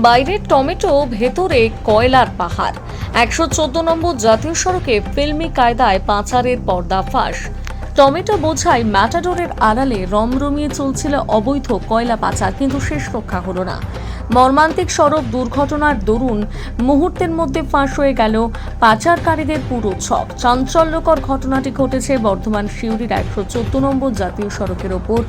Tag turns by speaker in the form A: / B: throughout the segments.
A: বাইরের টমেটো, ভেতরে কয়লার পাহাড়। 114 নম্বর জাতীয় সড়কে ফিল্মি কায়দায় পাচারের পর্দাফাঁস। টমেটো বোঝাই ম্যাটাডোরের আড়ালে রমরমিয়ে চলছিল অবৈধ কয়লা পাচার, কিন্তু শেষ রক্ষা হলো না। মর্মান্তিক সড়ক দুর্ঘটনার দরুন মুহূর্তের মধ্যে ফাঁস হয়ে গেল পাচারকারীদের পুরো ছক। চাঞ্চল্যকর ঘটনাটি ঘটেছে বর্ধমান সিউড়ির 114 নম্বর জাতীয় সড়কের ওপর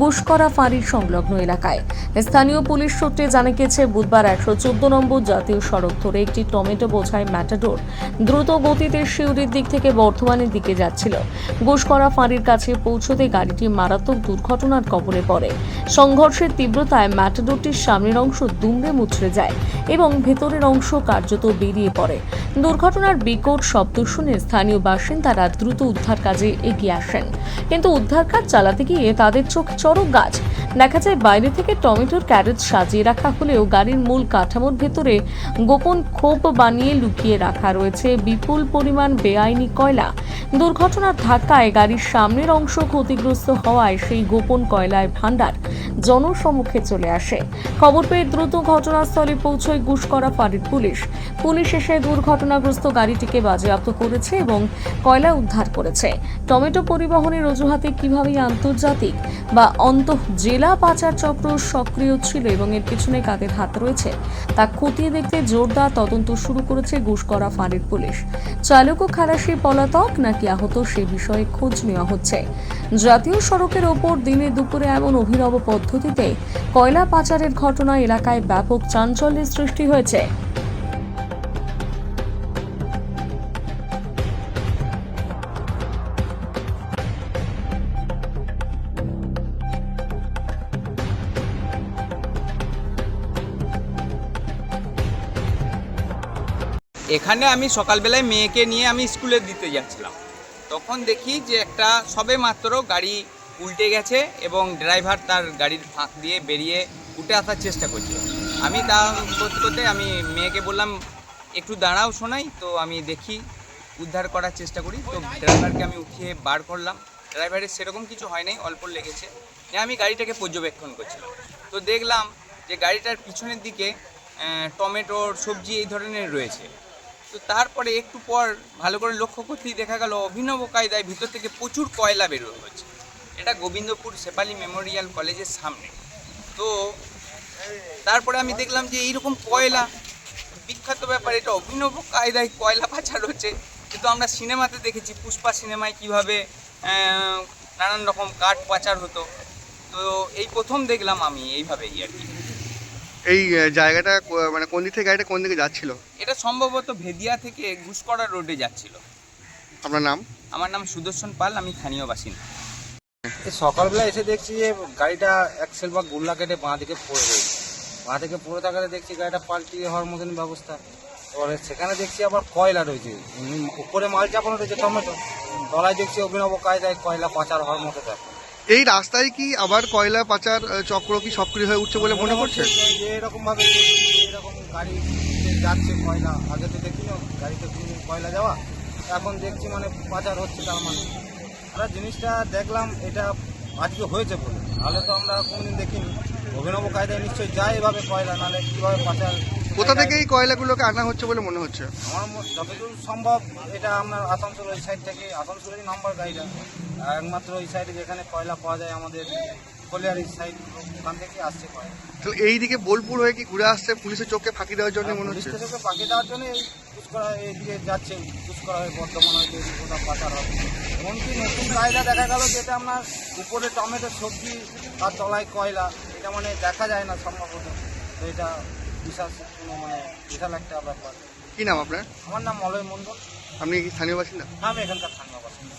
A: গুসকরা ফাঁড়ির সংলগ্ন এলাকায়। স্থানীয় পুলিশ সূত্রে জানা গেছে, বুধবার 114 নম্বর জাতীয় সড়ক ধরে একটি টমেটো বোঝাই ম্যাটাডোর দ্রুত গতিতে সিউড়ির দিক থেকে বর্ধমানের দিকে যাচ্ছিল। গুসকরা ফাঁড়ির কাছে পৌঁছতে গাড়িটি মারাত্মক দুর্ঘটনার কবলে পড়ে। সংঘর্ষের তীব্রতায় ম্যাটাডোরটির সামনের অংশ দুমড়ে মুচড়ে যায় এবং ভেতরের অংশ কার্যত বেরিয়ে পড়ে। দুর্ঘটনার বিকট শব্দ শুনে স্থানীয় বাসিন্দারা দ্রুত উদ্ধার কাজে এগিয়ে আসেন, কিন্তু উদ্ধার কাজ চালাতে গিয়ে তাদের চোখে চড়ক গাছ। দেখা যায়, বাইরে থেকে টমেটোর ক্যারেট সাজিয়ে রাখা হলেও গাড়ির মূল কাঠামোর ভেতরে গোপন খোপ বানিয়ে লুকিয়ে রাখা রয়েছে বিপুল পরিমাণ বেআইনি কয়লা। দুর্ঘটনার ধাক্কায় গাড়ির সামনের অংশ ক্ষতিগ্রস্ত হওয়ায় সেই গোপন কয়লার ভাণ্ডার জনসম্মুখে চলে আসে। খবর পেয়ে দ্রুত ঘটনাস্থলে পৌঁছয় গুসকরা ফাঁড়ির পুলিশ এসে দুর্ঘটনাগ্রস্ত গাড়িটিকে বাজেয়াপ্ত করেছে এবং কয়লা উদ্ধার করেছে। টমেটো পরিবহনের অজুহাতে কিভাবে আন্তর্জাতিক বা জেলা পাচার চক্র সক্রিয় ছিল এবং এর পিছনে কাদের হাত রয়েছে তা খতিয়ে দেখতে জোরদার তদন্ত শুরু করেছে গুসকরা ফাঁড়ির পুলিশ। চালক ও খালাসি পলাতক নাকি আহত সে বিষয়ে খোঁজ নেওয়া হচ্ছে। জাতীয় সড়কের ওপর দিনে দুপুরে এমন অভিনব পদ্ধতিতে কয়লা পাচারের ঘটনা এলাকায় ব্যাপক চাঞ্চল্যের সৃষ্টি হয়েছে।
B: এখানে আমি সকালবেলায় মেয়েকে নিয়ে আমি স্কুলে দিতে যাচ্ছিলাম, তখন দেখি যে একটা সবে মাত্র গাড়ি উল্টে গেছে এবং ড্রাইভার তার গাড়ির ফাঁক দিয়ে বেরিয়ে উঠে আসার চেষ্টা করছে। আমি তা করতে করতে আমি মেয়েকে বললাম একটু দাঁড়াও শোনাই, তো আমি দেখি উদ্ধার করার চেষ্টা করি। তো ড্রাইভারকে আমি উঠিয়ে বার করলাম। ড্রাইভারের সেরকম কিছু হয় নাই, অল্প লেগেছে। আমি গাড়িটাকে পর্যবেক্ষণ করছিলাম, তো দেখলাম যে গাড়িটার পিছনের দিকে টমেটোর সবজি এই ধরনের রয়েছে। তো তারপরে একটু পর ভালো করে লক্ষ্য করতেই দেখা গেল অভিনব কায়দায় ভিতর থেকে প্রচুর কয়লা বেরোয় হচ্ছে। এটা গোবিন্দপুর শেফালি মেমোরিয়াল কলেজের সামনে। তো তারপরে আমি দেখলাম যে এইরকম কয়লা বিখ্যাত ব্যাপার, এটা অভিনব কায়দায় কয়লা পাচার হচ্ছে। কিন্তু আমরা সিনেমাতে দেখেছি, পুষ্পা সিনেমায় কীভাবে নানান রকম কাঠ পাচার হতো। তো এই প্রথম দেখলাম আমি এইভাবেই আর কি।
C: এই জায়গাটা মানে কোন দিক থেকে গাড়িটা কোন দিকে যাচ্ছিল?
B: এটা সম্ভবত ভেদিয়া থেকে গুসকরা রোডে যাচ্ছিল।
C: আপনার নাম?
B: আমার নাম সুদর্শন পাল, আমি স্থানীয় বাসিন্দা।
D: সকালবেলা এসে দেখছি যে গাড়িটা অ্যাক্সেল বা গুল্লা কেটে বাঁ দিকে পড়ে রয়েছে। বাঁ দিকে পড়ে থাকাতে দেখছি গাড়িটা পাল্টিয়ে হওয়ার মতন ব্যবস্থা। এবারে সেখানে দেখছি আবার কয়লা রয়েছে, উপরে মাল চাপানো রয়েছে টমেটো, তলায় দেখছি অভিনব কায়দায় কয়লা পাচার হওয়ার মতো ব্যাপার।
C: এই রাস্তায় কি আবার কয়লা পাচার চক্র কি সক্রিয় হয়ে উঠছে বলে মনে করছে?
D: যে এরকম ভাবে এরকম গাড়ি যাচ্ছে কয়লা, আগে তো দেখি না গাড়িতে কয়লা যাওয়া, এখন দেখছি মানে পাচার হচ্ছে। তার মানে আমরা জিনিসটা দেখলাম এটা আজকে হয়েছে বলে, নাহলে তো আমরা কোনোদিন দেখিনি। অভিনব কায়দায় নিশ্চয়ই যায় এভাবে কয়লা, নাহলে কীভাবে পাচার।
C: কোথা থেকে এই কয়লাগুলোকে আনা হচ্ছে বলে মনে হচ্ছে?
D: আমার যতদূর সম্ভব এটা আপনার আসানসোল ওই সাইড থেকে, আসানসোলেরই নাম্বার গাড়িটা, একমাত্র ওই সাইডে যেখানে কয়লা পাওয়া যায় আমাদের কলিয়ারি সাইড, ওখান থেকে আসছে কয়লা।
C: তো এই দিকে বোলপুর হয়ে কি ঘুরে আসছে পুলিশের চোখে ফাঁকি দেওয়ার জন্য মনে হচ্ছে?
D: পুলিশের চোখে ফাঁকি দেওয়ার জন্য এই গুসকরা এইদিকে যাচ্ছে, গুসকরা হয়ে বর্ধমান হয়তো কোথাও পাচার হবে। এমনকি নতুন কায়দা দেখা গেল যেটা আপনার উপরে টমেটো সবজি আর তলায় কয়লা, এটা মানে দেখা যায় না সম্ভবত। তো এটা বিশাল মানে বিশাল একটা ব্যাপার।
C: কি নাম আপনার?
D: আমার নাম মলয় মণ্ডল।
C: আপনি কি স্থানীয় বাসিন্দা?
D: আমি এখানকার স্থানীয় বাসিন্দা।